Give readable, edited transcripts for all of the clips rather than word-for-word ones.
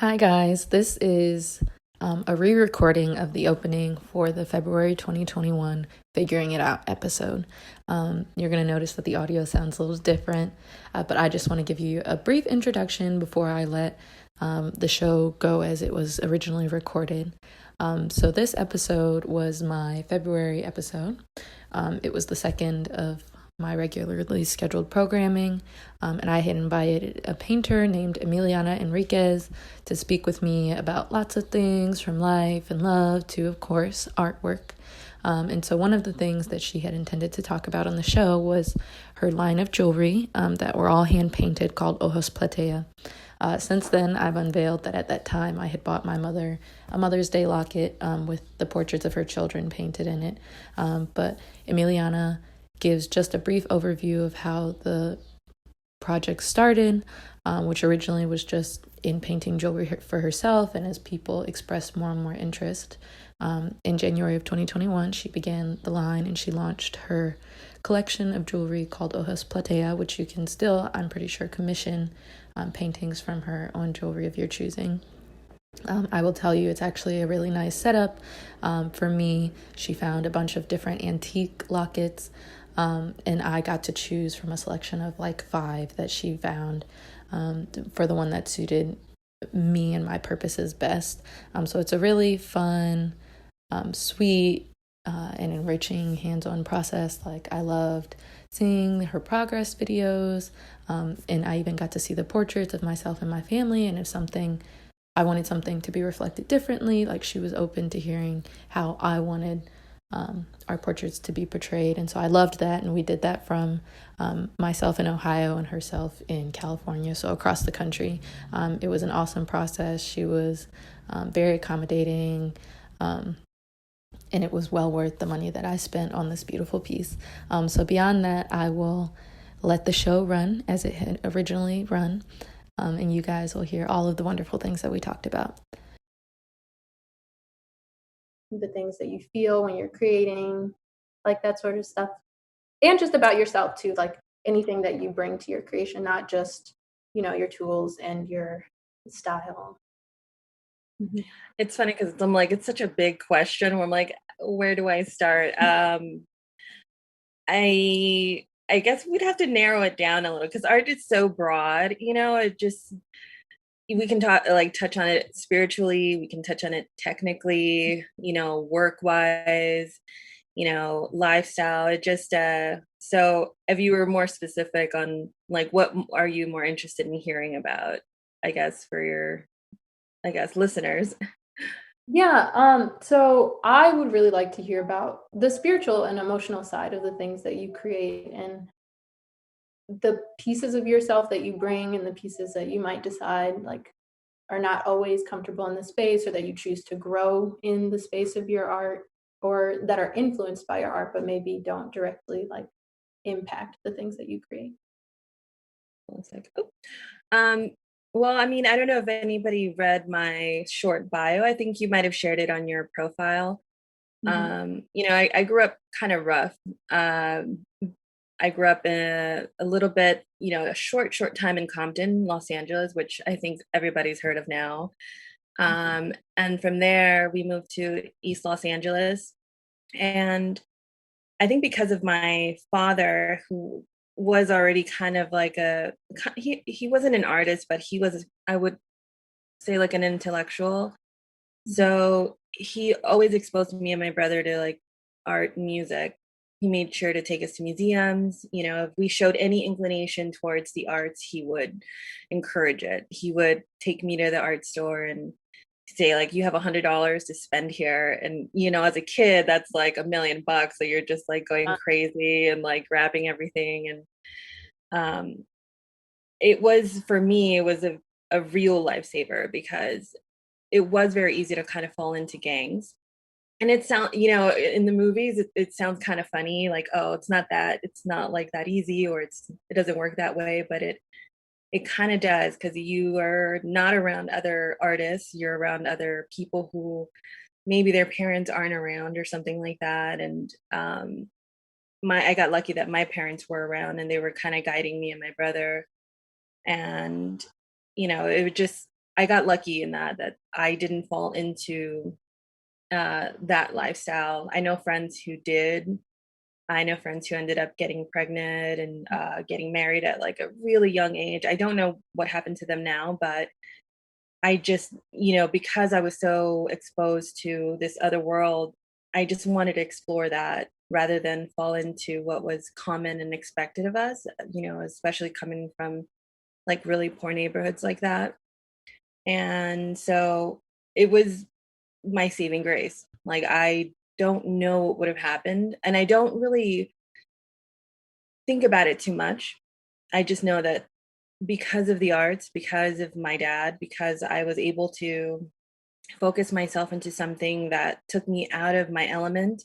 Hi, guys. This is a re recording of the opening for the February 2021 Figuring It Out episode. You're going to notice that the audio sounds a little different, but I just want to give you a brief introduction before I let the show go as it was originally recorded. So, this episode was my February episode. It was the second of my regularly scheduled programming, and I had invited a painter named Emiliana Henriquez to speak with me about lots of things from life and love to, of course, artwork. And so one of the things that she had intended to talk about on the show was her line of jewelry that were all hand painted called ojos platea. Since then, I've unveiled that at that time I had bought my mother a Mother's Day locket with the portraits of her children painted in it. But Emiliana gives just a brief overview of how the project started, which originally was just in painting jewelry for herself, and as people expressed more and more interest, in January of 2021, she began the line and she launched her collection of jewelry called Ojos Platea, which you can still, I'm pretty sure, commission paintings from her on jewelry of your choosing. I will tell you, it's actually a really nice setup. For me, she found a bunch of different antique lockets, and I got to choose from a selection of like 5 that she found for the one that suited me and my purposes best. So it's a really fun, sweet, and enriching hands-on process. Like, I loved seeing her progress videos, and I even got to see the portraits of myself and my family, and if I wanted something to be reflected differently, like, she was open to hearing how I wanted our portraits to be portrayed. And so I loved that, and we did that from myself in Ohio and herself in California, so across the country. It was an awesome process. She was very accommodating, and it was well worth the money that I spent on this beautiful piece. So beyond that, I will let the show run as it had originally run, and you guys will hear all of the wonderful things that we talked about. The things that you feel when you're creating, like that sort of stuff. And just about yourself too, like anything that you bring to your creation, not just, your tools and your style. It's funny because I'm like, it's such a big question where I'm like, where do I start? I guess we'd have to narrow it down a little because art is so broad, it just we can touch on it spiritually, we can touch on it technically, work wise, lifestyle. It just so if you were more specific on like what are you more interested in hearing about, I guess, for your listeners. Yeah, so I would really like to hear about the spiritual and emotional side of the things that you create and the pieces of yourself that you bring and the pieces that you might decide like are not always comfortable in the space or that you choose to grow in the space of your art or that are influenced by your art but maybe don't directly like impact the things that you create. It's like, oh. Um, well, I mean, I don't know if anybody read my short bio. I think you might have shared it on your profile. Mhm. I grew up kind of rough. I grew up in a little bit, a short time in Compton, Los Angeles, which I think everybody's heard of now. And from there, we moved to East Los Angeles. And I think because of my father, who was already kind of like he wasn't an artist, but he was, I would say, like an intellectual. So he always exposed me and my brother to like art and music. He made sure to take us to museums. If we showed any inclination towards the arts, he would encourage it. He would take me to the art store and say, like, you have $100 to spend here. And, as a kid, that's like $1,000,000. So you're just like going crazy and like grabbing everything. And um, it was, for me, it was a real lifesaver because it was very easy to kind of fall into gangs. And in the movies, it sounds kind of funny, like, oh, it's not like that easy, or it doesn't work that way, but it kind of does, because you are not around other artists, you're around other people who maybe their parents aren't around or something like that. And I got lucky that my parents were around and they were kind of guiding me and my brother. And it would just I got lucky in that I didn't fall into that lifestyle. I know friends who did. I know friends who ended up getting pregnant and getting married at like a really young age. I don't know what happened to them now, but I just, because I was so exposed to this other world, I just wanted to explore that rather than fall into what was common and expected of us, especially coming from like really poor neighborhoods like that. And so it was my saving grace. Like, I don't know what would have happened. And I don't really think about it too much. I just know that because of the arts, because of my dad, because I was able to focus myself into something that took me out of my element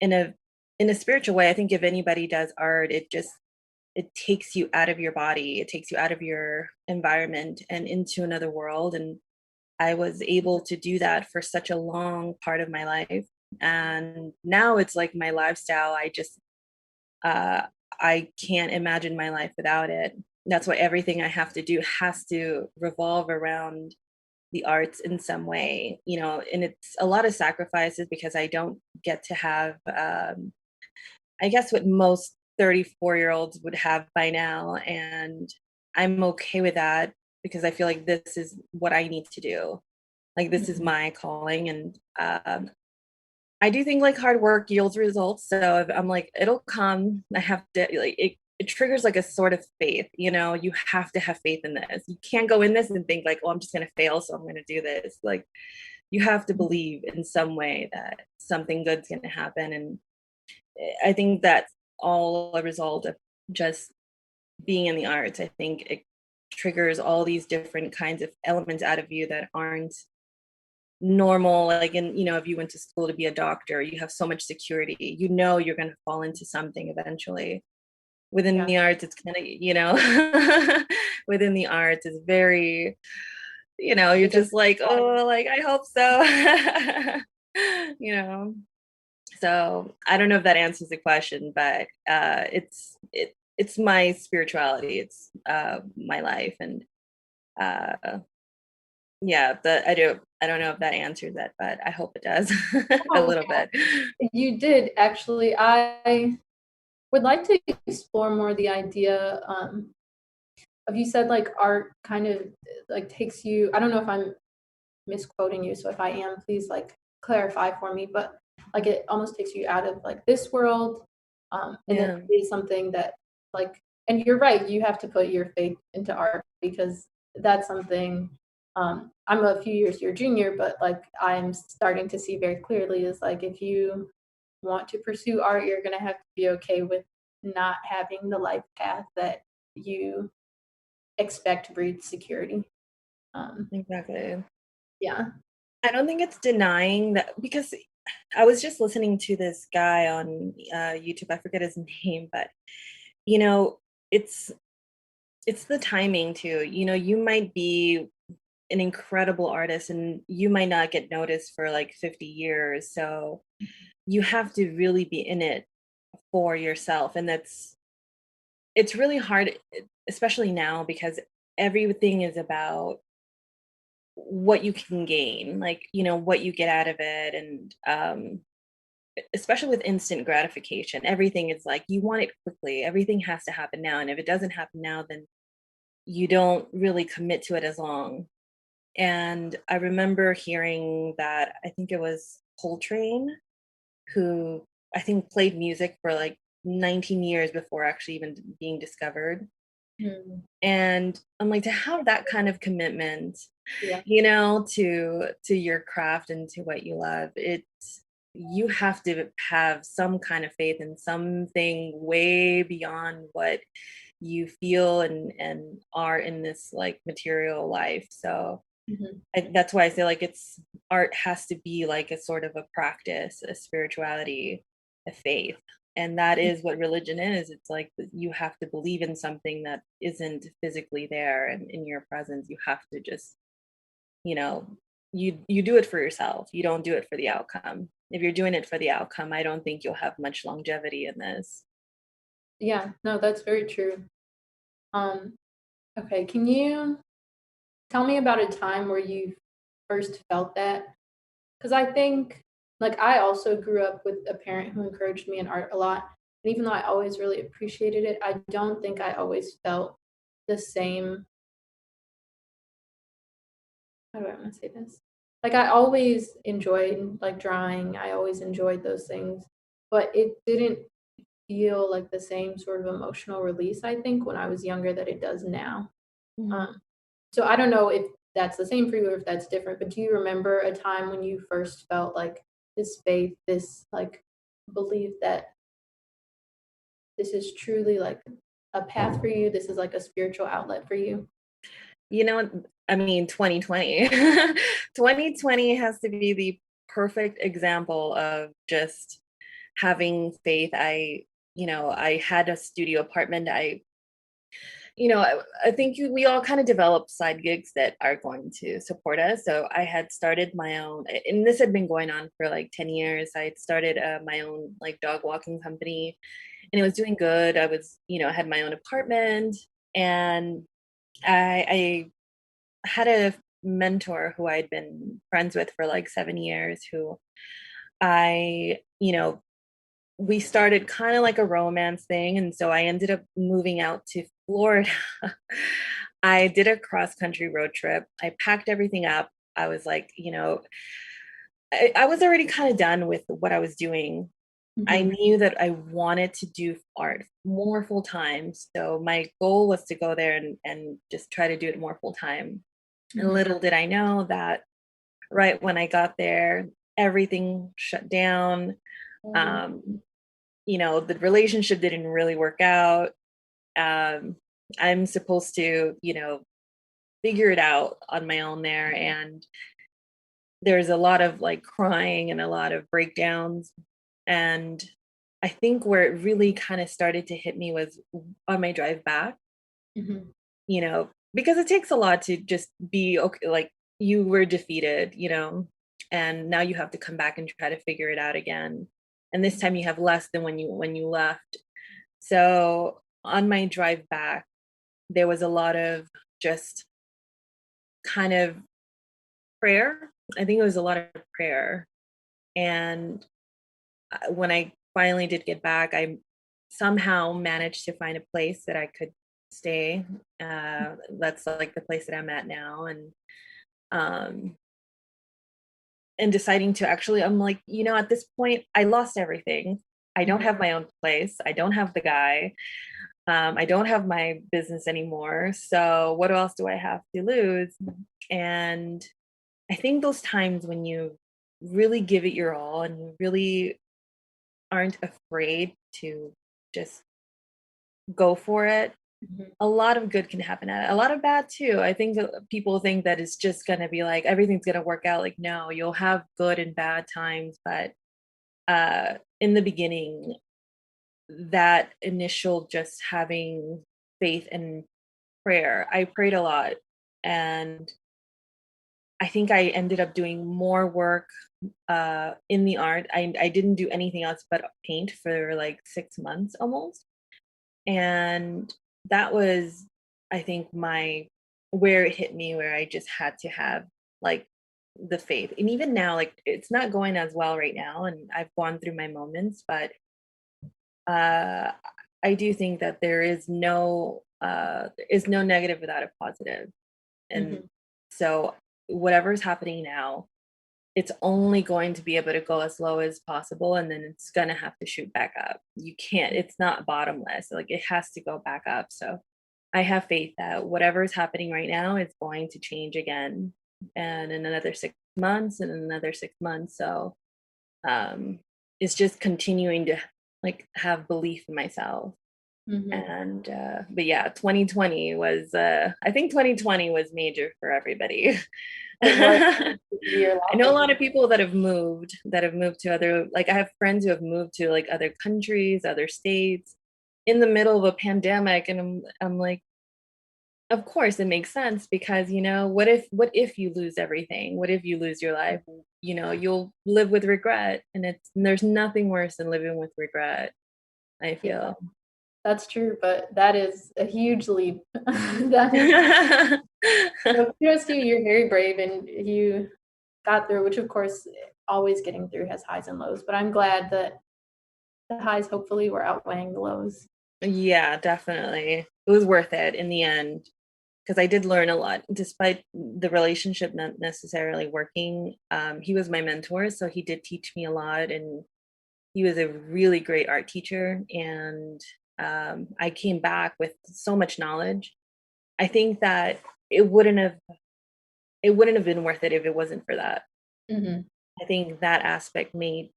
in a spiritual way. I think if anybody does art, it takes you out of your body, it takes you out of your environment and into another world. And I was able to do that for such a long part of my life. And now it's like my lifestyle. Uh, I can't imagine my life without it. That's why everything I have to do has to revolve around the arts in some way, and it's a lot of sacrifices because I don't get to have, I guess, what most 34-year-olds would have by now. And I'm okay with that because I feel like this is what I need to do. Like, this is Mhm. my calling. And I do think like hard work yields results. So if I'm like, it'll come. I have to like it triggers like a sort of faith, you have to have faith in this. You can't go in this and think like, oh, I'm just gonna fail, so I'm gonna do this. Like, you have to believe in some way that something good's gonna happen. And I think that's all a result of just being in the arts. I think it triggers all these different kinds of elements out of you that aren't normal. Like, if you went to school to be a doctor, you have so much security, you're going to fall into something eventually. Within Yeah. the arts, it's kind of, within the arts is very, you're Like just like, oh, like, I hope so. you know so I don't know if that answers the question, but it's my spirituality, it's my life. And uh yeah, I don't know if that answers that, but I hope it does. A oh, little bit. you did actually. I would like to explore more the idea of you said like art kind of like takes you. I don't know if I'm misquoting you, so if I am, please like clarify for me. But like it almost takes you out of like this world, and then Yeah. is something that like. And you're right. You have to put your faith into art because that's something. I'm a few years your junior, but like I'm starting to see very clearly is like if you want to pursue art, you're gonna have to be okay with not having the life path that you expect breeds security. Um, Exactly. yeah. I don't think it's denying that, because I was just listening to this guy on YouTube. I forget his name, but you know, it's it's the timing too. You might be an incredible artist and you might not get noticed for like 50 years. So you have to really be in it for yourself. And it's really hard, especially now, because everything is about what you can gain, like, what you get out of it. And especially with instant gratification, everything is like you want it quickly. Everything has to happen now. And if it doesn't happen now, then you don't really commit to it as long. And I remember hearing that, I think it was Coltrane, who I think played music for like 19 years before actually even being discovered. Mm, And I'm like, to have that kind of commitment, yeah. to your craft and to what you love, you have to have some kind of faith in something way beyond what you feel and are in this like material life. So Mhm. that's why I say like art has to be like a sort of a practice, a spirituality, a faith. And that is what religion is. It's like you have to believe in something that isn't physically there and in your presence. You have to just, you know, you do it for yourself. You don't do it for the outcome. If you're doing it for the outcome, I don't think you'll have much longevity in this. Yeah, no, that's very true. Um, okay, can you Tell me about a time where you first felt that. Because I think, like, I also grew up with a parent who encouraged me in art a lot. And even though I always really appreciated it, I don't think I always felt the same. How do I want to say this? Like, I always enjoyed like drawing. I always enjoyed those things, but it didn't feel like the same sort of emotional release, I think, when I was younger that it does now. Mhm. So I don't know if that's the same for you or if that's different, but do you remember a time when you first felt like this faith, this like belief that this is truly like a path for you, this is like a spiritual outlet for you? You know, I mean, 2020. 2020 has to be the perfect example of just having faith. I had a studio apartment. I think we all kind of develop side gigs that are going to support us. So I had started my own, and this had been going on for like 10 years. I had started my own like dog walking company, and it was doing good. I had my own apartment, and I had a mentor who I'd been friends with for like 7 years, who I, you know, we started kind of like a romance thing. And so I ended up moving out to Florida. I did a cross country road trip. I packed everything up. I was like, I was already kind of done with what I was doing. I Mhm. knew that I wanted to do art more full time. So my goal was to go there and just try to do it more full time. And Mhm. little did I know that right when I got there, everything shut down. Mhm. Um, the relationship didn't really work out. Um, I'm supposed to, figure it out on my own there. And there's a lot of like crying and a lot of breakdowns. And I think where it really kind of started to hit me was on my drive back, Mhm. because it takes a lot to just be okay. Like you were defeated, and now you have to come back and try to figure it out again. And this time you have less than when you left. So on my drive back, there was a lot of just kind of prayer. I think it was a lot of prayer. And when I finally did get back, I somehow managed to find a place that I could stay. That's like the place that I'm at now. Um, and deciding to actually, I'm like, at this point, I lost everything. I don't Mhm. have my own place. I don't have the guy. I don't have my business anymore. So what else do I have to lose? And I think those times when you really give it your all and you really aren't afraid to just go for it, Mhm. a lot of good can happen at it. A lot of bad too. I think people think that it's just going to be like everything's going to work out. Like, no, you'll have good and bad times. But in the beginning, that initial just having faith and prayer, I prayed a lot. And I think I ended up doing more work in the art. I didn't do anything else but paint for like 6 months almost. And that was, I think, my where it hit me, where I just had to have like the faith. And even now, like it's not going as well right now. And I've gone through my moments, but uh I do think that there is no negative without a positive. And Mhm. so whatever's happening now, it's only going to be able to go as low as possible, and then it's going to have to shoot back up. You can't, it's not bottomless. Like it has to go back up. So I have faith that whatever is happening right now is going to change again, and in another 6 months and another 6 months. So um it's just continuing to like have belief in myself. Mhm. And but yeah, 2020 was I think 2020 was major for everybody. It was I your life. know a lot of people that have moved to other, like I have friends who have moved to like other countries, other states in the middle of a pandemic. And I'm like, of course it makes sense, because what if you lose everything? What if you lose your life? You'll live with regret, and there's nothing worse than living with regret, I Yeah. feel. That's true, but that is a huge leap. That is so kudos to you. You're very brave and you got through, which of course always getting through has highs and lows, but I'm glad that the highs hopefully were outweighing the lows. Yeah, definitely. It was worth it in the end because I did learn a lot despite the relationship not necessarily working. He was my mentor, so he did teach me a lot, and he was a really great art teacher. And I came back with so much knowledge. I think that it wouldn't have it wouldn't have been worth it if it wasn't for that. Mhm. I think that aspect made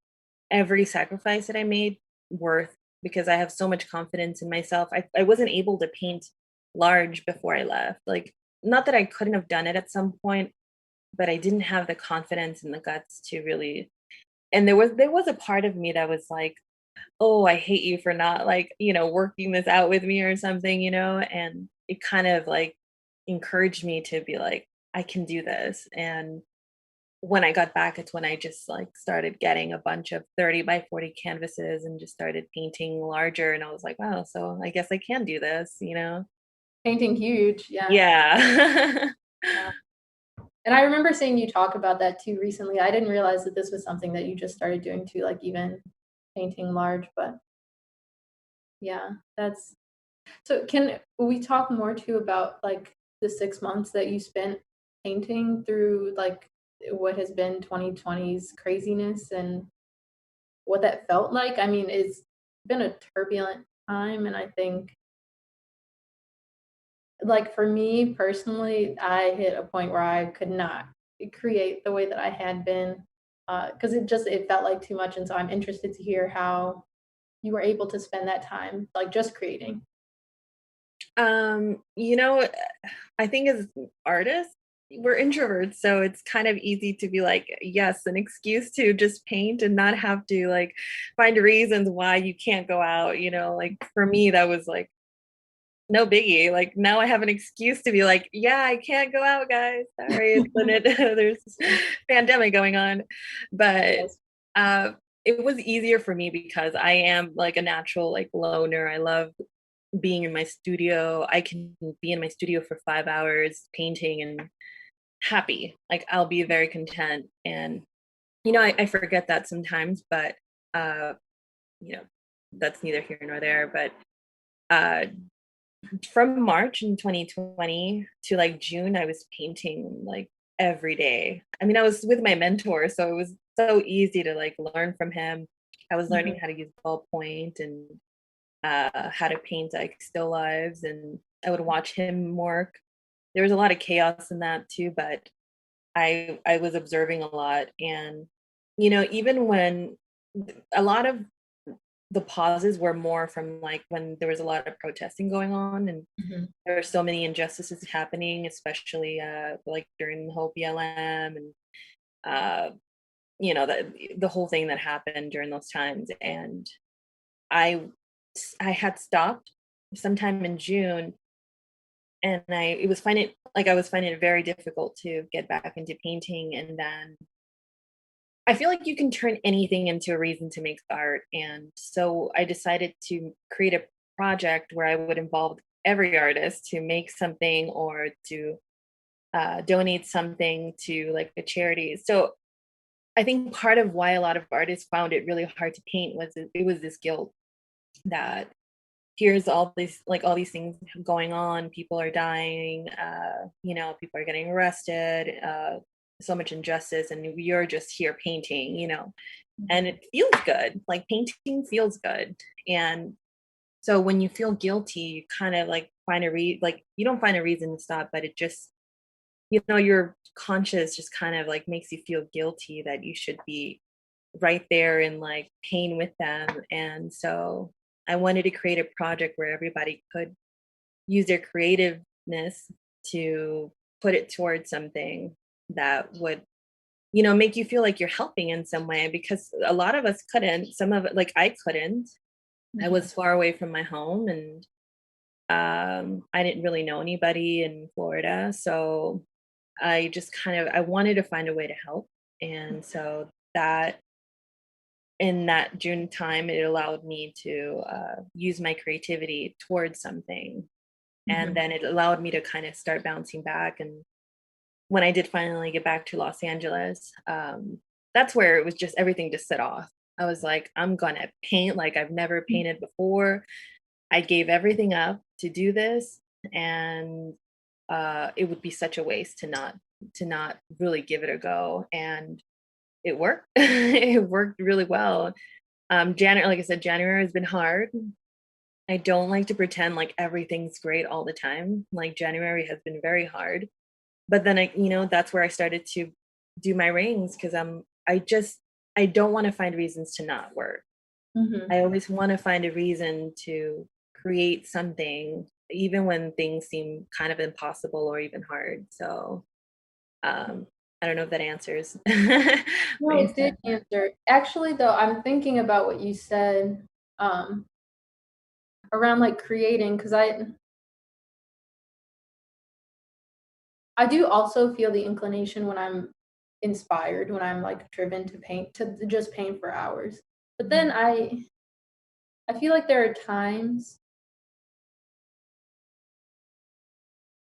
every sacrifice that I made worth because I have so much confidence in myself. I wasn't able to paint large before I left. Like, not that I couldn't have done it at some point, but I didn't have the confidence and the guts to really. And there was a part of me that was like, oh, I hate you for not like, working this out with me or something, and it kind of like encouraged me to be like, I can do this. And when I got back, it's when I just like started getting a bunch of 30 by 40 canvases and just started painting larger. And I was like, wow, so I guess I can do this. Painting huge, yeah. Yeah. Yeah. And I remember seeing you talk about that too recently. I didn't realize that this was something that you just started doing too, like even painting large, but yeah, that's so can we talk more too about like the 6 months that you spent painting through like what has been 2020's craziness and what that felt like? I mean, it's been a turbulent time, and I think like for me personally, I hit a point where I could not create the way that I had been because it felt like too much, and so I'm interested to hear how you were able to spend that time like just creating. um, you know, I think as artists, we're introverts, so it's kind of easy to be like, yes, an excuse to just paint and not have to like find reasons why you can't go out. Like for me, that was like no biggie. Like now I have an excuse to be like, yeah, I can't go out, guys. Sorry, there's this pandemic going on. But Yes. uh it was easier for me because I am like a natural like loner. I love being in my studio. I can be in my studio for 5 hours painting and happy. Like I'll be very content. And I forget that sometimes, but uh, you know, that's neither here nor there. But uh from March in 2020 to like June, I was painting like every day. I mean, I was with my mentor, so it was so easy to like learn from him. I was Mhm. learning how to use ballpoint and how to paint like still lives, and I would watch him work. There was a lot of chaos in that too, but I was observing a lot, and even when a lot of the pauses were more from like when there was a lot of protesting going on and Mhm. there are so many injustices happening, especially like during the whole BLM and uh, the whole thing that happened during those times. And I I had stopped sometime in June, and I was finding it very difficult to get back into painting. And then I feel like you can turn anything into a reason to make art. And so I decided to create a project where I would involve every artist to make something or to donate something to like a charity. So I think part of why a lot of artists found it really hard to paint was it was this guilt that here's all these things going on, people are dying, people are getting arrested, so much injustice, and you're just here painting. And it feels good, like painting feels good. And so when you feel guilty, you kind of like like you don't find a reason to stop, but it just your conscience just kind of like makes you feel guilty that you should be right there in like pain with them. And so I wanted to create a project where everybody could use their creativeness to put it towards something that would make you feel like you're helping in some way, because a lot of us couldn't. Some of it, like I couldn't. I Mhm. was far away from my home, and I didn't really know anybody in Florida. So I wanted to find a way to help. And so that in that June time, it allowed me to use my creativity towards something. And then it allowed me to kind of start bouncing back. And when I did finally get back to Los Angeles, that's where it was just everything just set off. I was like, I'm gonna paint like I've never painted before. I gave everything up to do this, and it would be such a waste to not really give it a go. And it worked. It worked really well. January, like I said, January has been hard. I don't like to pretend like everything's great all the time. Like January has been very hard. But then that's where I started to do my rings because I don't want to find reasons to not work. I always want to find a reason to create something, even when things seem kind of impossible or even hard. So I don't know if that answers. No, it did answer. Actually, though, I'm thinking about what you said around like creating, because I do also feel the inclination when I'm inspired, when I'm like driven to paint, to just paint for hours. But then I feel like there are times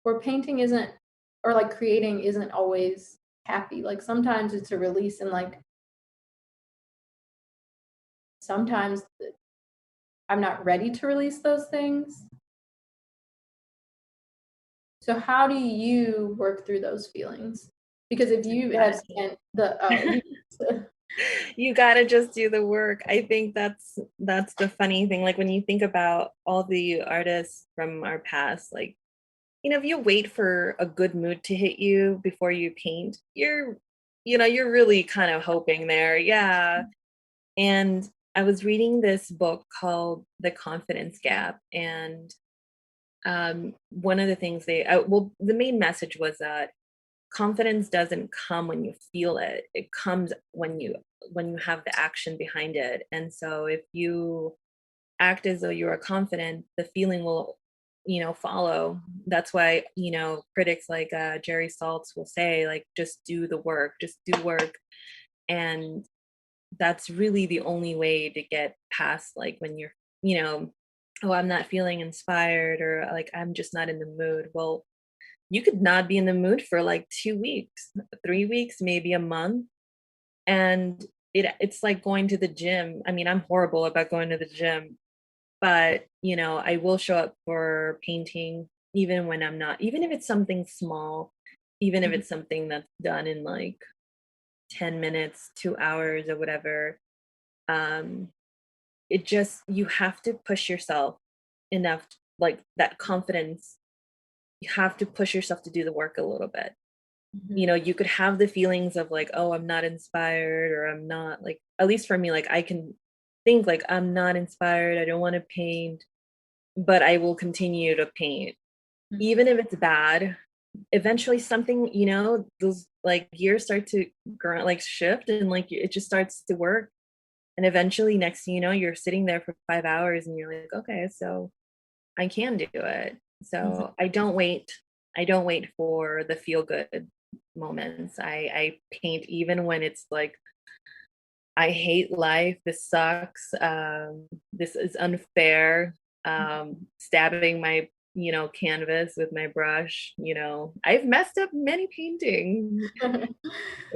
where painting isn't, or like creating isn't always happy. Like sometimes it's a release, and like sometimes I'm not ready to release those things. So how do you work through those feelings? Because if you have spent you gotta just do the work. I think that's the funny thing. Like when you think about all the artists from our past, like if you wait for a good mood to hit you before you paint, you're really kind of hoping there. Yeah. And I was reading this book called The Confidence Gap, and one of the things the main message was that confidence doesn't come when you feel it. It comes when you have the action behind it. And so if you act as though you are confident, the feeling will follow. That's why critics like Jerry Saltz will say, like, just do the work, just do work. And that's really the only way to get past, like, when you're oh, I'm not feeling inspired, or like I'm just not in the mood. Well, you could not be in the mood for like 2 weeks, 3 weeks, maybe a month. And it's like going to the gym. I mean, I'm horrible about going to the gym, but I will show up for painting even when I'm not, even if it's something small, even if it's something that's done in like 10 minutes, 2 hours, or whatever. Um, you have to push yourself enough, like that confidence. You have to push yourself to do the work a little bit. You could have the feelings of like, oh, I'm not inspired, or I'm not, like, at least for me, like I can think like I'm not inspired, I don't want to paint, but I will continue to paint. Even if it's bad, eventually something, those like gears start to like shift, and like it just starts to work. And eventually, next thing you know, you're sitting there for 5 hours and you're like, okay, so I can do it. So I don't wait. I don't wait for the feel good moments. I paint even when it's like, I hate life. This sucks. This is unfair. Stabbing my, canvas with my brush. I've messed up many paintings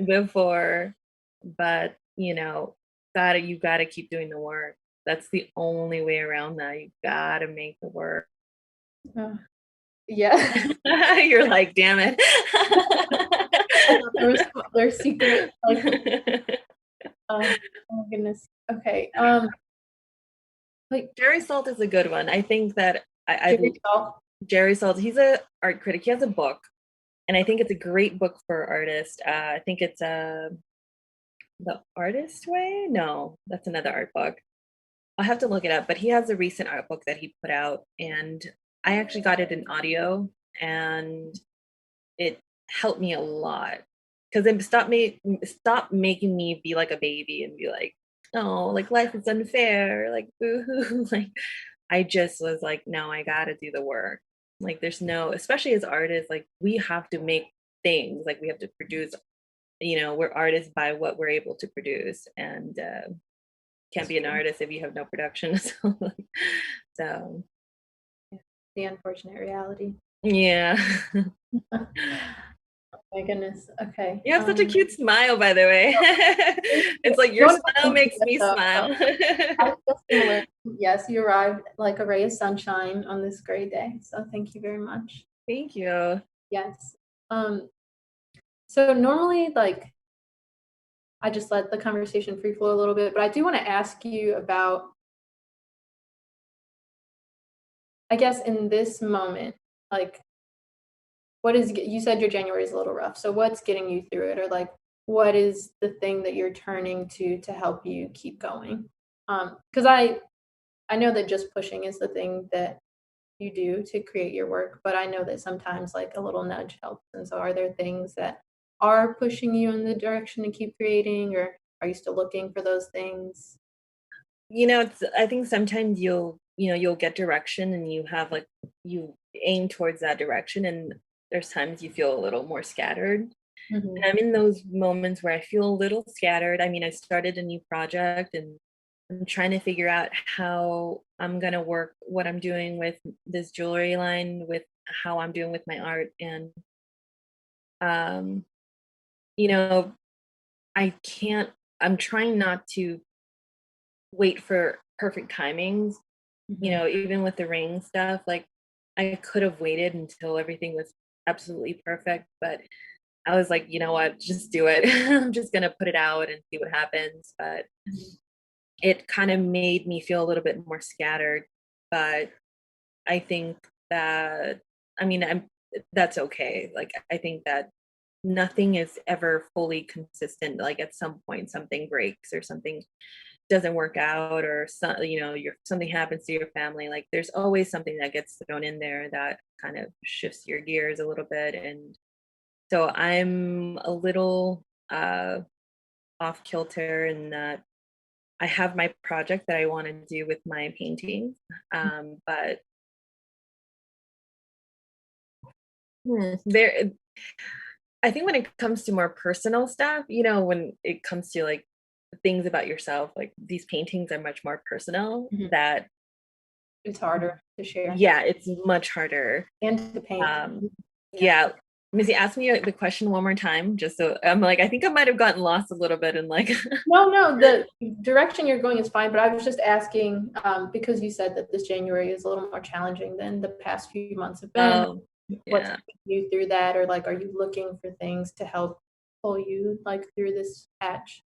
before, but you gotta keep doing the work. That's the only way around that. You gotta make the work. Yeah. You're like, damn it. There was some other secret, like, oh my goodness. Okay. Like Jerry Salt is a good one. I think that Jerry Salt. Jerry Salt, he's a art critic. He has a book, and I think it's a great book for artists. I think it's The Artist Way. No, that's another art book. I'll have to look it up, but he has a recent art book that he put out, and I actually got it in audio, and it helped me a lot because it stopped making me be like a baby and be like, oh, like life is unfair, like boo-hoo. Like I just was like, no, I gotta do the work. Like there's no, especially as artists, like we have to make things, like we have to produce, we're artists by what we're able to produce. And can't be an artist if you have no production. So The unfortunate reality. yeah. Oh my goodness. Okay. You have such a cute smile, by the way. It's like your smile makes me smile. I feel similar. Yes, you arrived like a ray of sunshine on this gray day. So thank you very much. Thank you. Yes. So normally, like, I just let the conversation free flow a little bit, but I do want to ask you about, I guess, in this moment, like, what is, you said your January is a little rough. So what's getting you through it? Or like, what is the thing that you're turning to help you keep going? Because I know that just pushing is the thing that you do to create your work, but I know that sometimes like a little nudge helps. And so are there things that are pushing you in the direction to keep creating, or are you still looking for those things? I think sometimes you'll get direction and you have like, you aim towards that direction, and there's times you feel a little more scattered. Mhm. And I'm in those moments where I feel a little scattered. I mean, I started a new project and I'm trying to figure out how I'm going to work what I'm doing with this jewelry line with how I'm doing with my art. And, um, you know, I can't, I'm trying not to wait for perfect timings, Mhm. even with the ring stuff. Like, I could have waited until everything was absolutely perfect, but I was like, you know what, just do it. I'm just going to put it out and see what happens. But Mhm. it kind of made me feel a little bit more scattered. But I think that, I mean, that's okay. Like, I think that nothing is ever fully consistent. Like, at some point, something breaks or something doesn't work out, or something happens to your family. Like, there's always something that gets thrown in there that kind of shifts your gears a little bit. And so I'm a little off kilter in that I have my project that I want to do with my paintings, but there. I think when it comes to more personal stuff, when it comes to like things about yourself, like these paintings are much more personal. Mhm. That It's harder to share yeah, it's much harder. and to paint. Yeah. Missy, ask me the question one more time, just so I'm like, I think I might have gotten lost a little bit in like. No, the direction you're going is fine, but I was just asking because you said that this January is a little more challenging than the past few months have been. Oh, What's yeah. taking you through that, or like, are you looking for things to help pull you like through this patch?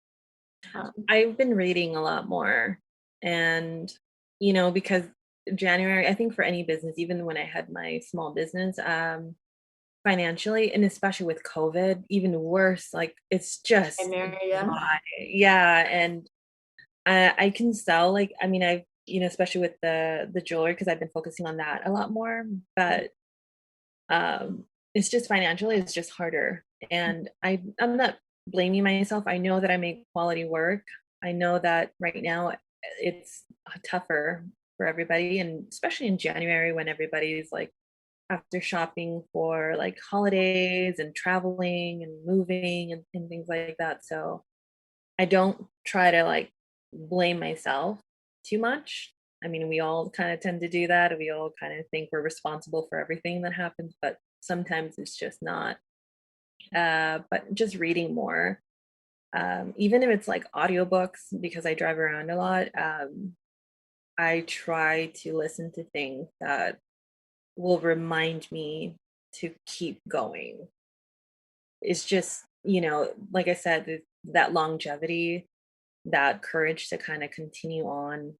I've been reading a lot more, and because January, I think for any business, even when I had my small business, financially, and especially with COVID, even worse, like it's just Primary, yeah. dry. Yeah. And I can sell, like, I mean, I've, especially with the jewelry, because I've been focusing on that a lot more, but it's just financially, it's just harder. And I'm not blaming myself. I know that I make quality work. I know that right now it's tougher for everybody, and especially in January when everybody's like after shopping for like holidays and traveling and moving and things like that. So I don't try to like blame myself too much. I mean, we all kind of tend to do that. We all kind of think we're responsible for everything that happens, but sometimes it's just not. But just reading more, even if it's like audiobooks, because I drive around a lot, I try to listen to things that will remind me to keep going. It's just, like I said, that longevity, that courage to kind of continue on,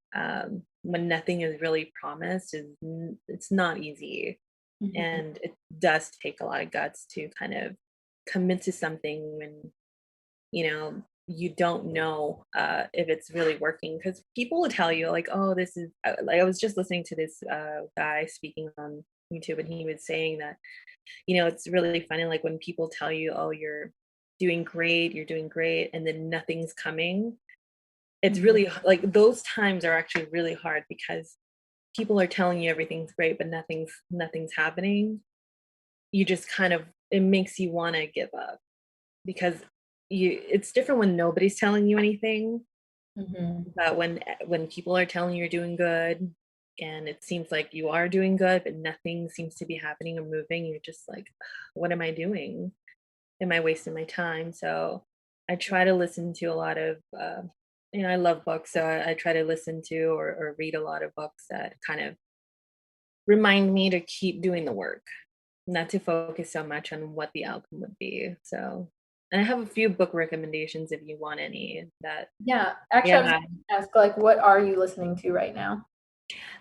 when nothing is really promised it's not easy. Mhm. And it does take a lot of guts to kind of commit to something when you don't know if it's really working, because people will tell you like, oh, this is like, I was just listening to this guy speaking on YouTube, and he was saying that it's really funny, like when people tell you, oh, you're doing great, and then nothing's coming. It's Mhm. really like those times are actually really hard, because people are telling you everything's great, but nothing's happening. You just kind of, it makes you want to give up, because it's different when nobody's telling you anything, But when people are telling you're doing good and it seems like you are doing good, but nothing seems to be happening or moving, you're just like, what am I doing? Am I wasting my time? So I try to listen to a lot of, I love books. So I try to listen to or read a lot of books that kind of remind me to keep doing the work, not to focus so much on what the outcome would be. So, and I have a few book recommendations if you want any that. Yeah, actually, I was Yeah. going to ask, like, what are you listening to right now?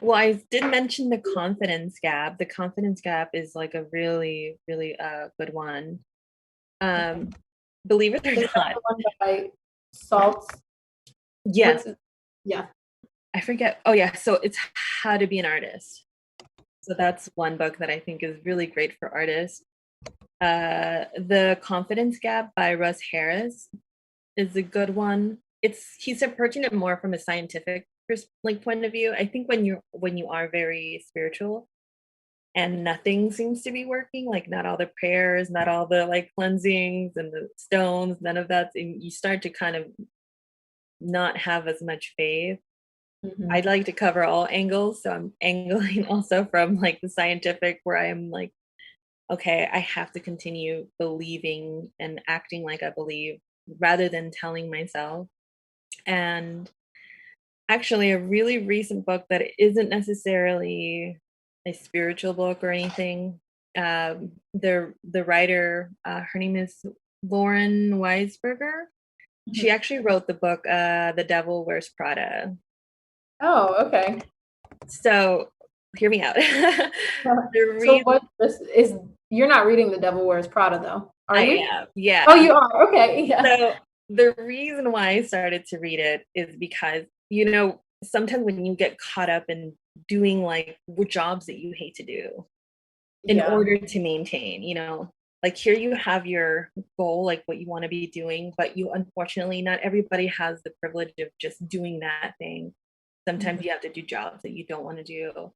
Well, I did mention the confidence gap. The confidence gap is like a really, really good one. Believe it or Is that not. the one by Salt? Yes. Yeah. I forget. Oh yeah. So it's How to Be an Artist. So that's one book that I think is really great for artists. The Confidence Gap by Russ Harris is a good one. He's approaching it more from a scientific point of view. I think when you are very spiritual and nothing seems to be working, like not all the prayers, not all the like cleansings and the stones, none of that, and you start to kind of not have as much faith. I'd like to cover all angles, so I'm angling also from like the scientific, where I'm like, okay, I have to continue believing and acting like I believe rather than telling myself. And actually, a really recent book that isn't necessarily a spiritual book or anything. The writer, her name is Lauren Weisberger. She actually wrote the book "The Devil Wears Prada." Oh, okay. So hear me out. So what this is, you're not reading The Devil Wears Prada though, are you? I am, yeah. Oh, you are, okay, yeah. So the reason why I started to read it is because, sometimes when you get caught up in doing like jobs that you hate to do in order to maintain, like here you have your goal, like what you want to be doing, but unfortunately, not everybody has the privilege of just doing that thing. Sometimes you have to do jobs that you don't want to do.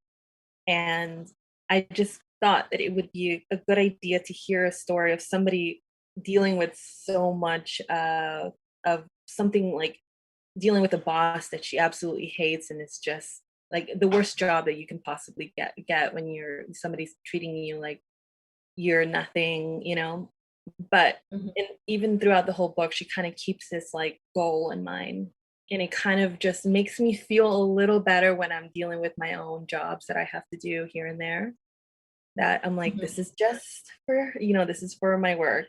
And I just thought that it would be a good idea to hear a story of somebody dealing with so much of something, like dealing with a boss that she absolutely hates, and it's just like the worst job that you can possibly get when somebody's treating you like you're nothing, but even throughout the whole book, she kind of keeps this like goal in mind, and it kind of just makes me feel a little better when I'm dealing with my own jobs that I have to do here and there, that I'm like, this is just for, this is for my work.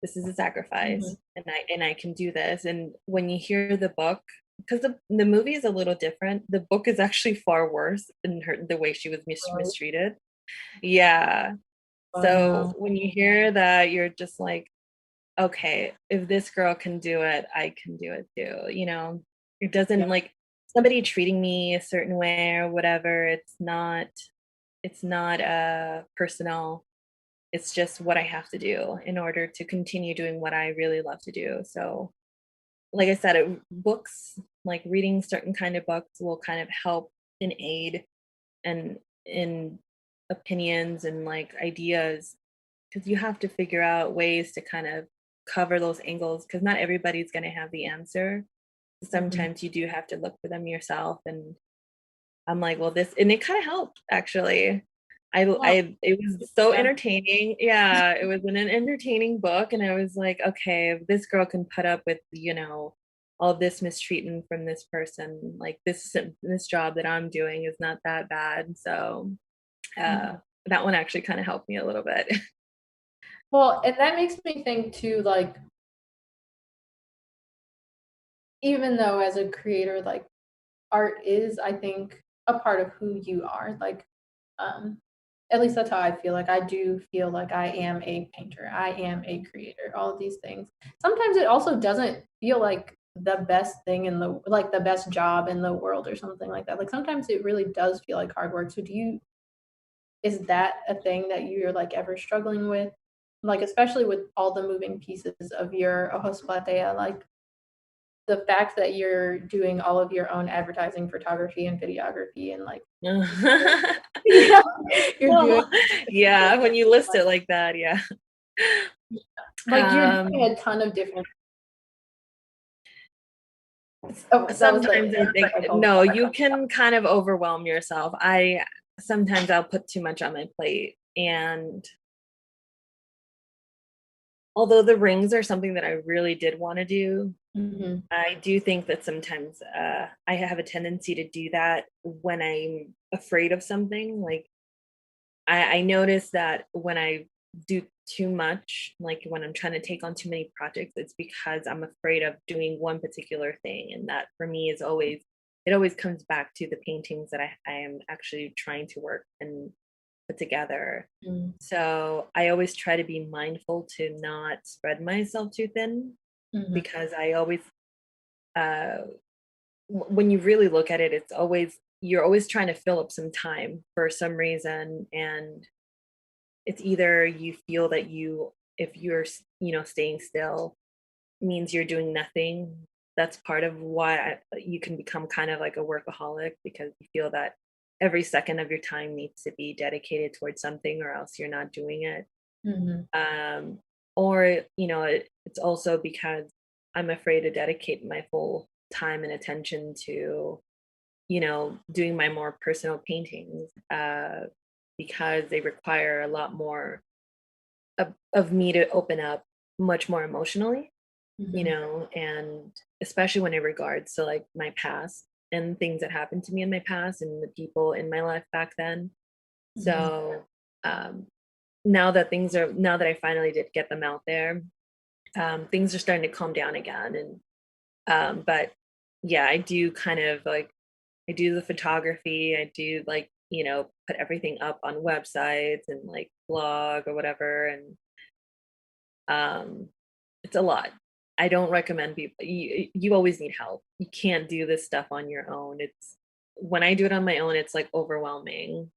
This is a sacrifice, and I can do this. And when you hear the book, because the movie is a little different, the book is actually far worse in the way she was mistreated. Yeah. So when you hear that, you're just like, okay, if this girl can do it, I can do it too. It doesn't like somebody treating me a certain way or whatever. It's not personal. It's just what I have to do in order to continue doing what I really love to do. So, like I said, books, like reading certain kind of books, will kind of help and aid and in opinions and like ideas, because you have to figure out ways to kind of cover those angles, because not everybody's going to have the answer. Sometimes you do have to look for them yourself. And I'm like, well, and it kind of helped actually. It was so entertaining. Yeah, it was an entertaining book, and I was like, okay, if this girl can put up with, all this mistreatment from this person, like this job that I'm doing is not that bad. So that one actually kind of helped me a little bit. Well, and that makes me think too, like, even though as a creator, like, art is, I think, a part of who you are. Like, at least that's how I feel. Like, I do feel like I am a painter, I am a creator, all of these things. Sometimes it also doesn't feel like the best thing like the best job in the world or something like that. Like, sometimes it really does feel like hard work. So is that a thing that you're like ever struggling with? Like, especially with all the moving pieces of your Ojos Platea, like the fact that you're doing all of your own advertising, photography, and videography, and like, yeah, you're doing, yeah, when you list it like that, yeah. Like, you're doing a ton of different. Sometimes I think, no, you can kind of overwhelm yourself. Sometimes I'll put too much on my plate, and although the rings are something that I really did want to do, I do think that sometimes I have a tendency to do that when I'm afraid of something. Like I notice that when I do too much, like when I'm trying to take on too many projects, it's because I'm afraid of doing one particular thing. And that for me is always, it always comes back to the paintings that I am actually trying to work and put together. So I always try to be mindful to not spread myself too thin, because I always, when you really look at it, it's always, you're always trying to fill up some time for some reason. And it's either you feel that if you're, staying still means you're doing nothing. That's part of why you can become kind of like a workaholic, because you feel that every second of your time needs to be dedicated towards something, or else you're not doing it. Or it's also because I'm afraid to dedicate my full time and attention to doing my more personal paintings, because they require a lot more of me to open up much more emotionally, and especially when it regards to like my past and things that happened to me in my past and the people in my life back then. So now that I finally did get them out there, things are starting to calm down again. And but yeah, I do kind of like, I do the photography, I do like, put everything up on websites and like blog or whatever. And it's a lot. I don't recommend people, you always need help. You can't do this stuff on your own. It's when I do it on my own, it's like overwhelming.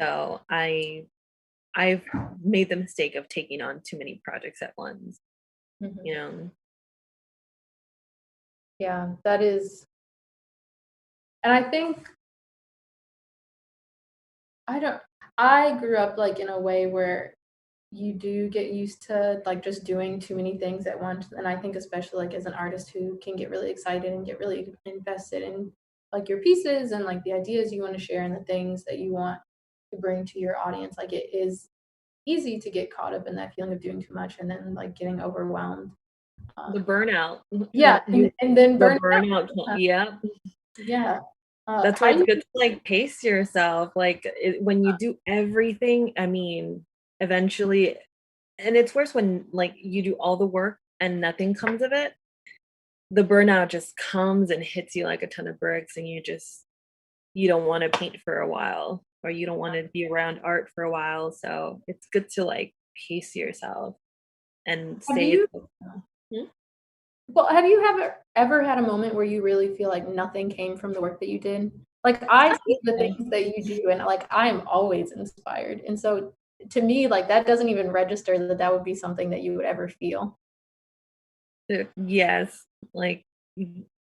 So I've made the mistake of taking on too many projects at once. Yeah, that is, and I think I grew up like in a way where you do get used to like just doing too many things at once. And I think especially like as an artist who can get really excited and get really invested in like your pieces and like the ideas you want to share and the things that you want to bring to your audience, like it is easy to get caught up in that feeling of doing too much and then like getting overwhelmed. The burnout. Yeah, and then burnout. Yeah. Yeah. That's why it's good to like pace yourself. Like when you do everything, I mean, eventually, and it's worse when like you do all the work and nothing comes of it. The burnout just comes and hits you like a ton of bricks, and you don't want to paint for a while, or you don't want to be around art for a while. So it's good to like pace yourself and say Well, have you ever had a moment where you really feel like nothing came from the work that you did? Like I see the things that you do and like I am always inspired. And so to me, like that doesn't even register that would be something that you would ever feel. Yes, like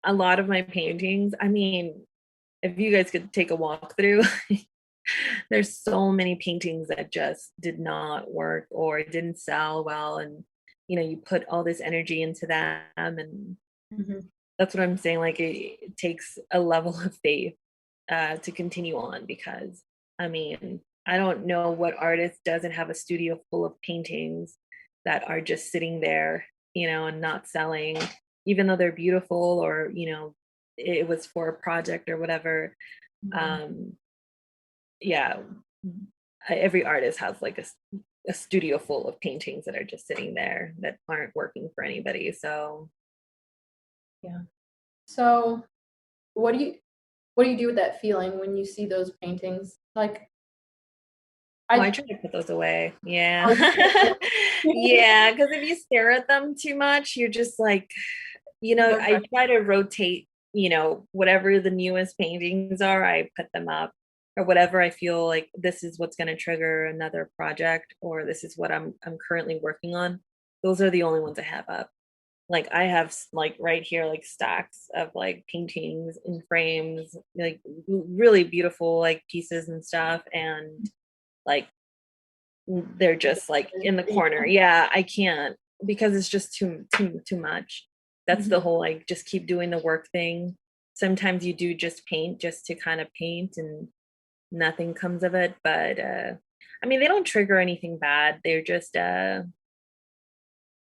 a lot of my paintings, I mean, if you guys could take a walk through, there's so many paintings that just did not work or didn't sell well. And, you put all this energy into them. And that's what I'm saying. Like it takes a level of faith to continue on, because, I mean, I don't know what artist doesn't have a studio full of paintings that are just sitting there, and not selling, even though they're beautiful, or, it was for a project or whatever. Yeah, every artist has like a studio full of paintings that are just sitting there that aren't working for anybody. So yeah. So what do you do with that feeling when you see those paintings? Like I try to put those away. Yeah. Yeah, because if you stare at them too much, you're just like, I try to rotate, whatever the newest paintings are, I put them up, or whatever I feel like this is what's going to trigger another project, or this is what I'm currently working on. Those are the only ones I have up. Like I have like right here, like stacks of like paintings in frames, like really beautiful like pieces and stuff. And like they're just like in the corner. Yeah, I can't because it's just too much. That's the whole, like, just keep doing the work thing. Sometimes you do just paint just to kind of paint and nothing comes of it. But I mean, they don't trigger anything bad. They're just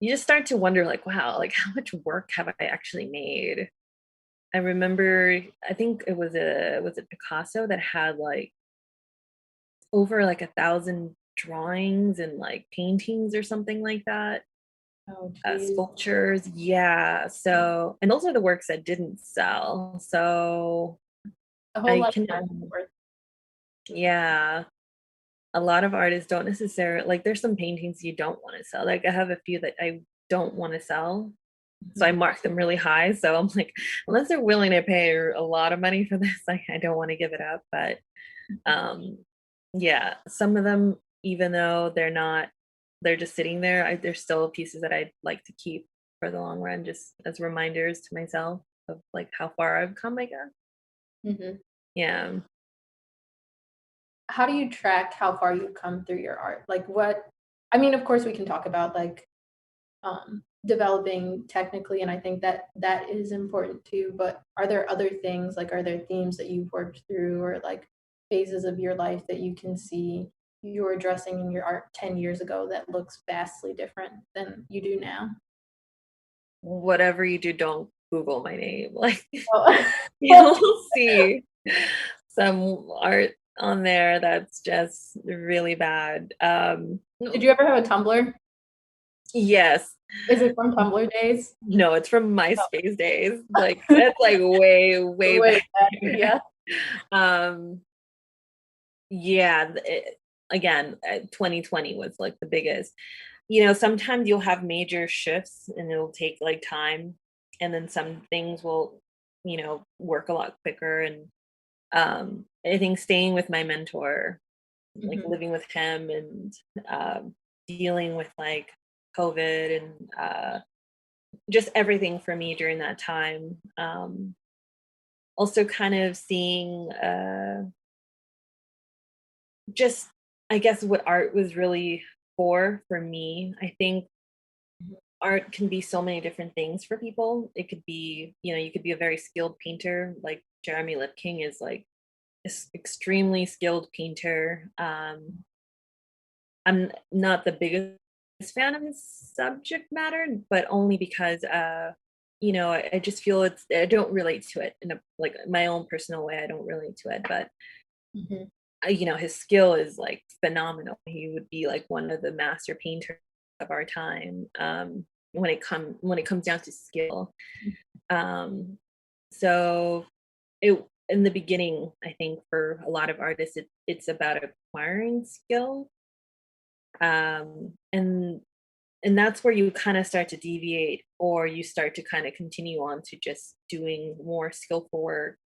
you just start to wonder, like, wow, like, how much work have I actually made? I remember, I think it was a Picasso that had like over like 1,000 drawings and like paintings or something like that. Oh, geez. Sculptures, yeah. So, and those are the works that didn't sell. So A whole I can, lifetime worth. yeah. A lot of artists don't necessarily like. There's some paintings you don't want to sell. Like I have a few that I don't want to sell, so I mark them really high. So I'm like, unless they're willing to pay a lot of money for this, like I don't want to give it up. But yeah, some of them, even though they're not, they're just sitting there. They're still pieces that I'd like to keep for the long run, just as reminders to myself of like how far I've come, I guess. Mhm. Yeah. How do you track how far you've come through your art? Like what I mean, of course we can talk about like developing technically, and I think that that is important too, but are there other things, like are there themes that you've worked through or like phases of your life that you can see you were addressing in your art 10 years ago that looks vastly different than you do now? Whatever you do, don't Google my name. Like Oh. you'll see some art on there that's just really bad. Did you ever have a Tumblr? Yes. Is it from Tumblr days? No, it's from Oh. MySpace days. Like that's like way Way back. back, There. yeah. Um, yeah. Again, 2020 was like the biggest. You know, sometimes you'll have major shifts and it'll take like time, and then some things will, you know, work a lot quicker. And I think staying with my mentor, like Mhm. living with him and dealing with like COVID and just everything for me during that time. Also, kind of seeing just, I guess, what art was really for me. I think art can be so many different things for people. It could be, you know, you could be a very skilled painter, like Jeremy Lipking is like extremely skilled painter. I'm not the biggest fan of his subject matter, but only because you know, I just feel I don't relate to it in a like my own personal way. I don't relate to it, but Mhm. you know, his skill is like phenomenal. He would be like one of the master painters of our time. When it comes down to skill. Um, so it in the beginning, I think for a lot of artists, it's about acquiring skill. And that's where you kind of start to deviate, or you start to kind of continue on to just doing more skillful work.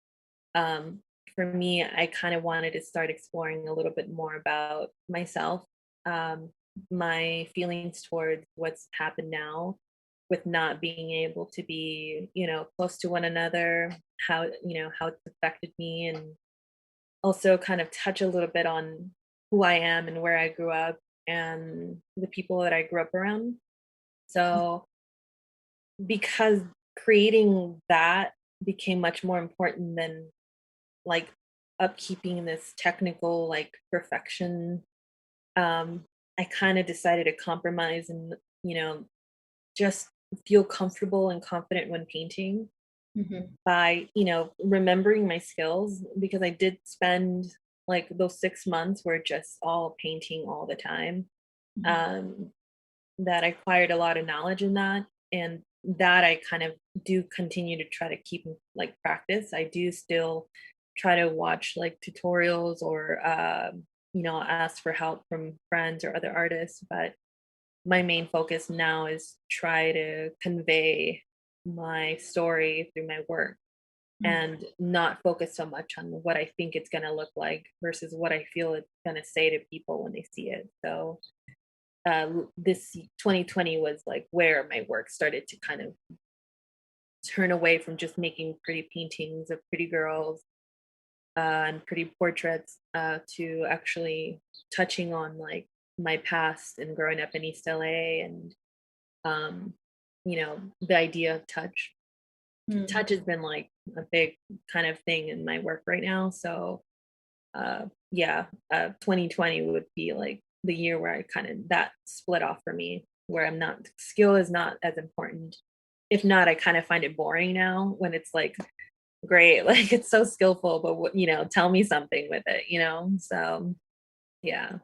um, for me, I kind of wanted to start exploring a little bit more about myself, um, my feelings towards what's happened now with not being able to be, you know, close to one another, how, you know, how it's affected me, and also kind of touch a little bit on who I am and where I grew up and the people that I grew up around. So, because creating that became much more important than like upkeeping this technical like perfection, I kind of decided to compromise and, you know, just feel comfortable and confident when painting Mhm. by, you know, remembering my skills, because I did spend like those 6 months were just all painting all the time. Mhm. um that I acquired a lot of knowledge in that, and that I kind of do continue to try to keep in, like, practice. I do still try to watch like tutorials or you know, ask for help from friends or other artists, but my main focus now is try to convey my story through my work Mhm. and not focus so much on what I think it's going to look like versus what I feel it's going to say to people when they see it. So this 2020 was like where my work started to kind of turn away from just making pretty paintings of pretty girls and pretty portraits to actually touching on like my past and growing up in East LA and you know, the idea of touch. Mm. Touch has been like a big kind of thing in my work right now. So yeah, 2020 would be like the year where I kind of that split off for me, where I'm not skill is not as important. If not, I kind of find it boring now when it's like great, like it's so skillful, but what, you know, tell me something with it, you know? So yeah.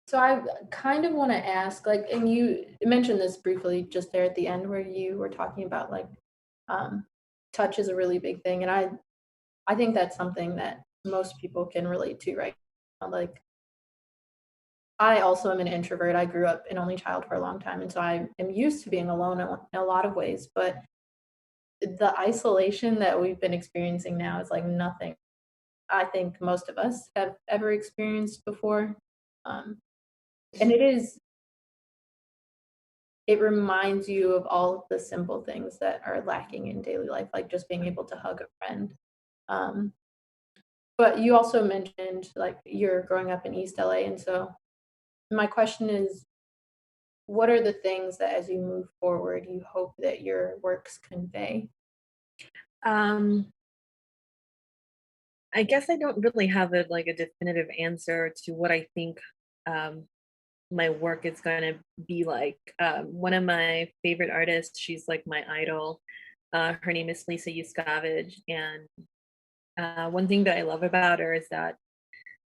So I kind of want to ask, like, and you mentioned this briefly just there at the end where you were talking about like um, touch is a really big thing, and I think that's something that most people can relate to, right? Like, I also am an introvert. I grew up an only child for a long time, and so I am used to being alone in a lot of ways. But the isolation that we've been experiencing now is like nothing I think most of us have ever experienced before. Um, and it reminds you of all of the simple things that are lacking in daily life, like just being able to hug a friend. Um, but you also mentioned like you're growing up in East LA, and so my question is, what are the things that as you move forward, you hope that your works convey? Um, I guess I don't really have a like a definitive answer to what I think um my work is going to be like. One of my favorite artists, she's like my idol. Her name is Lisa Yuskavage, and one thing that I love about her is that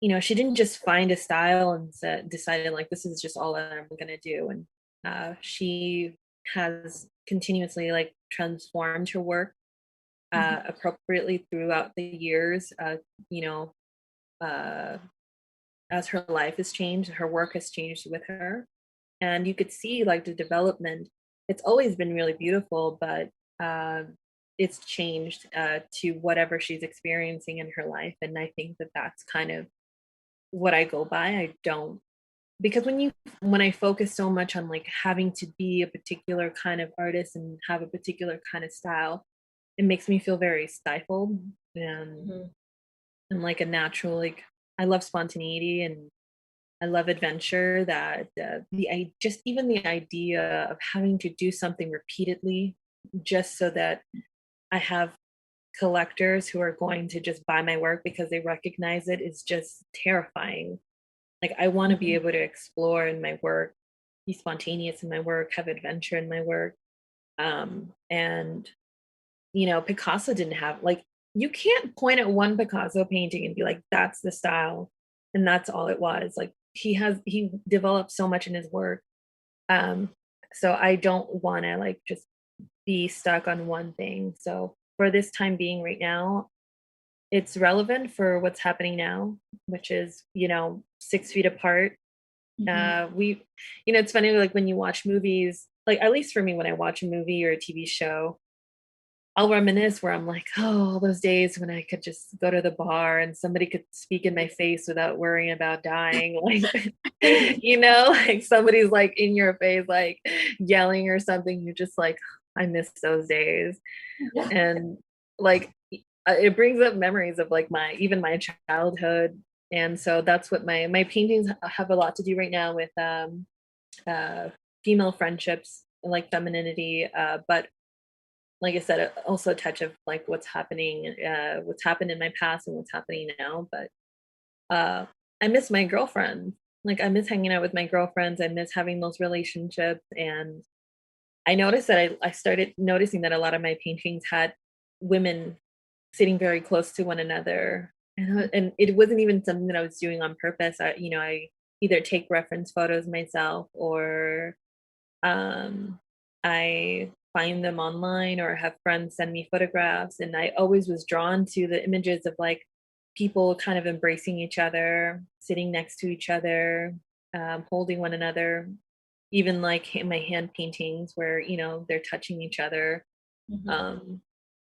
you know she didn't just find a style and decided like this is just all that I'm going to do, and she has continuously like transformed her work Mhm, appropriately throughout the years. You know, uh, as her life has changed, her work has changed with her, and you could see like the development. It's always been really beautiful, but it's changed to whatever she's experiencing in her life, and I think that that's kind of what I go by. I don't because when I focus so much on like having to be a particular kind of artist and have a particular kind of style, it makes me feel very stifled, and mhm, and like a natural like I love spontaneity and I love adventure. That just even the idea of having to do something repeatedly just so that I have collectors who are going to just buy my work because they recognize it is just terrifying. Like I want to be mhm, able to explore in my work, be spontaneous in my work, have adventure in my work. And you know, Picasso didn't have like you can't point at one Picasso painting and be like, that's the style. And that's all it was. Like he developed so much in his work. Um, so I don't wanna like just be stuck on one thing. So for this time being right now, it's relevant for what's happening now, which is, you know, 6 feet apart. mhm. We you know, it's funny like when you watch movies, like at least for me when I watch a movie or a TV show, I'll reminisce where I'm like, "Oh, all those days when I could just go to the bar and somebody could speak in my face without worrying about dying." Like, you know, like somebody's like in your face, like yelling or something. You're just like, I miss those days. And like, it brings up memories of like even my childhood. And so that's what my paintings have a lot to do right now with uh, female friendships, like femininity, but like I said, also a touch of like what's happened in my past and what's happening now. But I miss my girlfriend. Like I miss hanging out with my girlfriends. I miss having those relationships. And I noticed that I started noticing that a lot of my paintings had women sitting very close to one another. And it wasn't even something that I was doing on purpose. You know, I either take reference photos myself or um, I find them online or have friends send me photographs. And I always was drawn to the images of like people kind of embracing each other, sitting next to each other, holding one another. Even like my hand paintings where, you know, they're touching each other. Mhm, Um,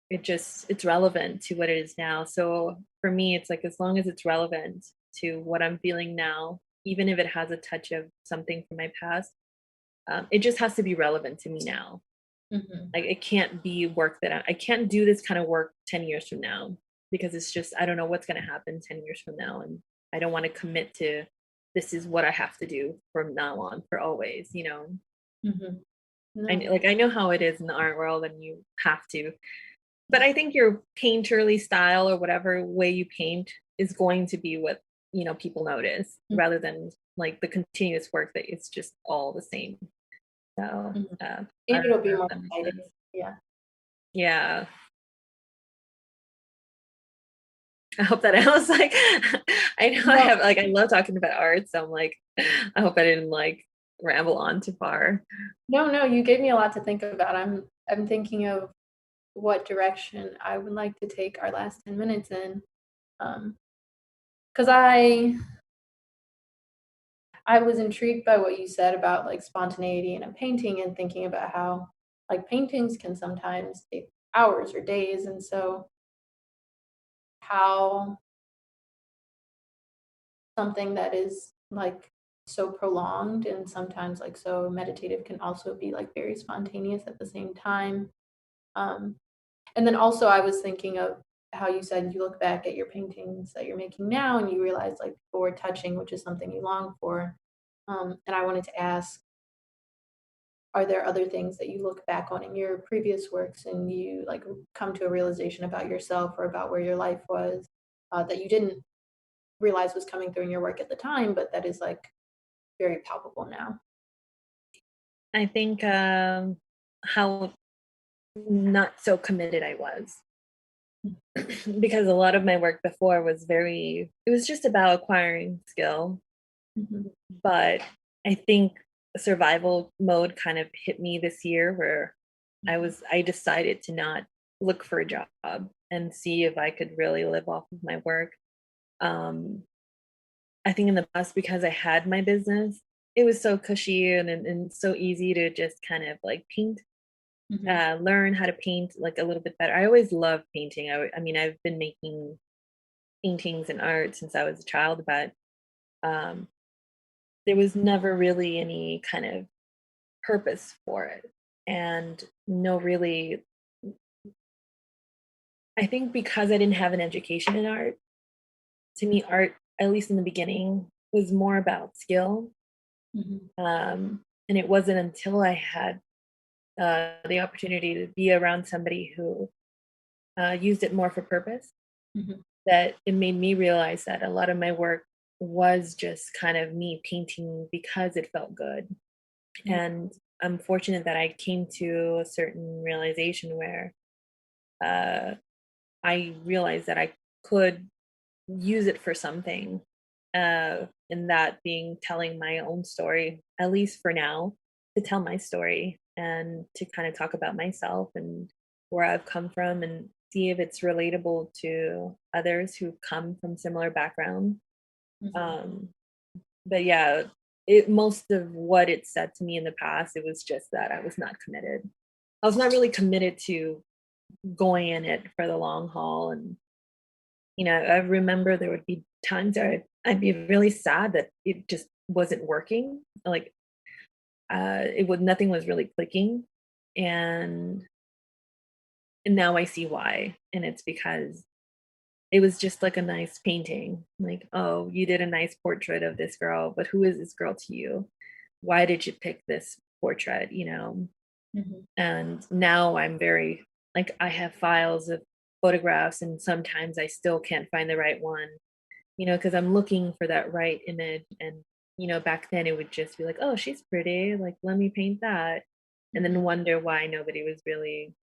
it's relevant to what it is now. So for me, it's like as long as it's relevant to what I'm feeling now, even if it has a touch of something from my past, it just has to be relevant to me now. mhm. Like it can't be work that I can't do this kind of work 10 years from now because it's just I don't know what's going to happen 10 years from now, and I don't want to commit to this is what I have to do from now on for always, you know. Mm-hmm. No. I know how it is in the art world, and you have to. But I think your painterly style or whatever way you paint is going to be what, people notice, rather than like the continuous work that it's just all the same. So Mhm. I And don't it'll be know if more that makes exciting. sense. Yeah. Yeah. I hope that I was like, I know I No, have I love talking about art, so I'm like, I hope I didn't like ramble on too far. no, you gave me a lot to think about. I'm thinking of what direction I would like to take our last 10 minutes in. Because I was intrigued by what you said about like spontaneity in a painting and thinking about how like paintings can sometimes take hours or days. And so how something that is like so prolonged and sometimes like so meditative can also be like very spontaneous at the same time. Um, and then also I was thinking of how you said you look back at your paintings that you're making now and you realize like people were touching, which is something you long for. And I wanted to ask, are there other things that you look back on in your previous works and you like come to a realization about yourself or about where your life was that you didn't realize was coming through in your work at the time, but that is like very palpable now? I think how not so committed I was. Because a lot of my work before was it was just about acquiring skill. Mhm. But I think survival mode kind of hit me this year, where I decided to not look for a job and see if I could really live off of my work. Um, I think in the past, because I had my business, it was so cushy and so easy to just kind of like paint, Mhm. learn how to paint like a little bit better. I always loved painting. I mean, I've been making paintings and art since I was a child, but um, there was never really any kind of purpose for it. And no, really, I think because I didn't have an education in art, to me, art, at least in the beginning, was more about skill. Mhm. And it wasn't until I had the opportunity to be around somebody who used it more for purpose Mhm. that it made me realize that a lot of my work was just kind of me painting because it felt good. Mhm. And I'm fortunate that I came to a certain realization where uh, I realized that I could use it for something, and that being telling my own story, at least for now, to tell my story and to kind of talk about myself and where I've come from and see if it's relatable to others who come from similar backgrounds. Mhm. Um, but yeah, it most of what it said to me in the past, it was just that I was not committed. I was not really committed to going in it for the long haul. And I remember there would be times where I'd be really sad that it just wasn't working. Like it would nothing was really clicking. And now I see why. And it's because it was just like a nice painting. Like, oh, you did a nice portrait of this girl, but who is this girl to you? Why did you pick this portrait? Mhm. And now I'm very like I have files of photographs, and sometimes I still can't find the right one, because I'm looking for that right image. And back then it would just be like, oh, she's pretty, like let me paint that, and then Mhm. wonder why nobody was really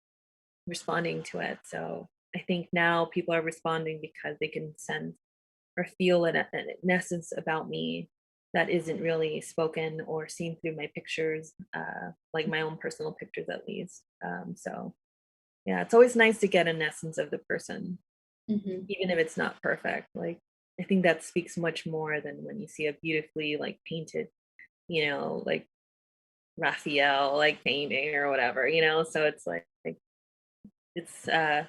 responding to it. So I think now people are responding because they can sense or feel an essence about me that isn't really spoken or seen through my pictures, like my own personal pictures at least. So yeah, it's always nice to get an essence of the person, Mhm. even if it's not perfect. Like I think that speaks much more than when you see a beautifully like painted, like Raphael like painting or whatever. So it's like it's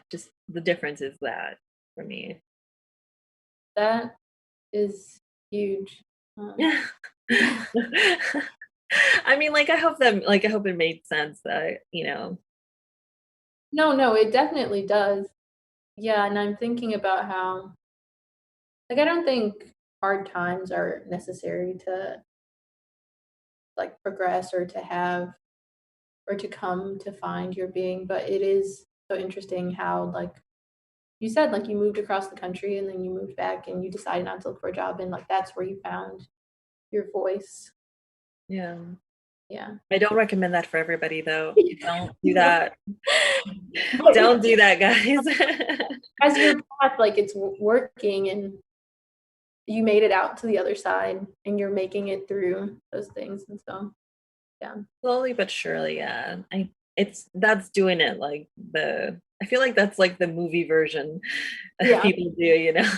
just the difference is that for me. That is huge. Yeah. Yeah. I mean, I hope it made sense that, No, it definitely does. Yeah, and I'm thinking about how like I don't think hard times are necessary to like progress or to have or to come to find your being. But it is so interesting how, like you said, like you moved across the country and then you moved back and you decided not to look for a job, and like that's where you found your voice. Yeah. Yeah. I don't recommend that for everybody though. Don't do No. that. But Don't do that, guys. as your path, like it's working and you made it out to the other side and you're making it through those things. And so, yeah. Slowly but surely, yeah. That's doing it like I feel like that's like the movie version Yeah. people do, you know.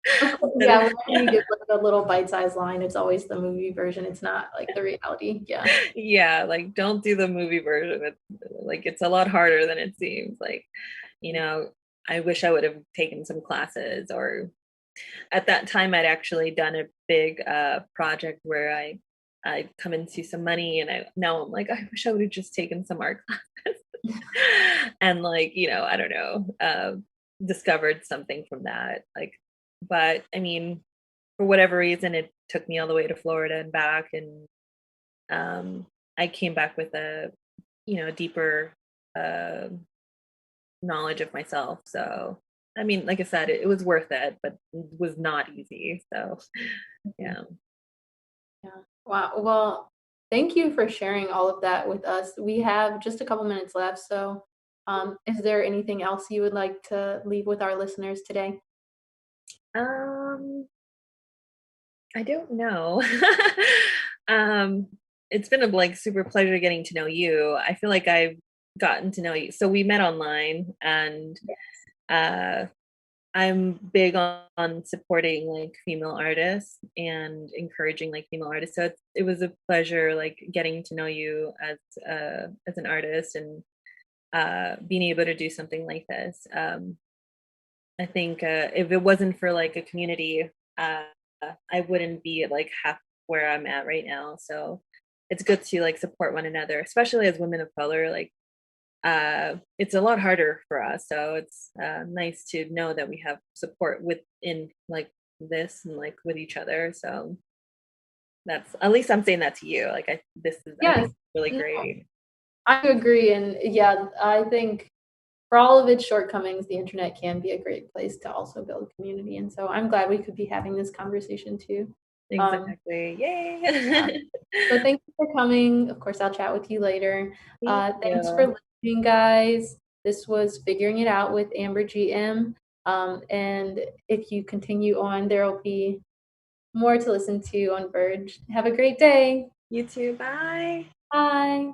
Yeah, whenever you give like a little bite-sized line, it's always the movie version. It's not like the reality. Yeah. Yeah, like don't do the movie version. It's a lot harder than it seems. Like, you know, I wish I would have taken some classes, or at that time I'd actually done a big project where I'd come into some money, and now I'm like, I wish I would have just taken some art classes and like, you know, I don't know, discovered something from that. Like, but I mean, for whatever reason, it took me all the way to Florida and back, and I came back with a, you know, deeper uh, knowledge of myself. So, I mean, like I said, it was worth it, but it was not easy. So, yeah. Yeah. Wow. Well, thank you for sharing all of that with us. We have just a couple minutes left. So, is there anything else you would like to leave with our listeners today? Um, I don't know. um, it's been a like super pleasure getting to know you. I feel like I've gotten to know you. So we met online, and uh I'm big on supporting like female artists and encouraging like female artists. So it was a pleasure like getting to know you as an artist, and being able to do something like this. I think if it wasn't for like a community, uh, I wouldn't be like half where I'm at right now. So it's good to like support one another, especially as women of color. Like it's a lot harder for us, so it's nice to know that we have support within like this and like with each other. So that's, at least I'm saying that to you, like I think Yes. it's really No, great. I agree. And yeah, I think for all of its shortcomings, the internet can be a great place to also build community. And so I'm glad we could be having this conversation too. Exactly. Yeah. Yay. So thank you for coming. Of course, I'll chat with you later. Thank Thanks you. for listening, guys. This was Figuring It Out with Amber GM. And if you continue on, there will be more to listen to on Verge. Have a great day. You too. Bye. Bye.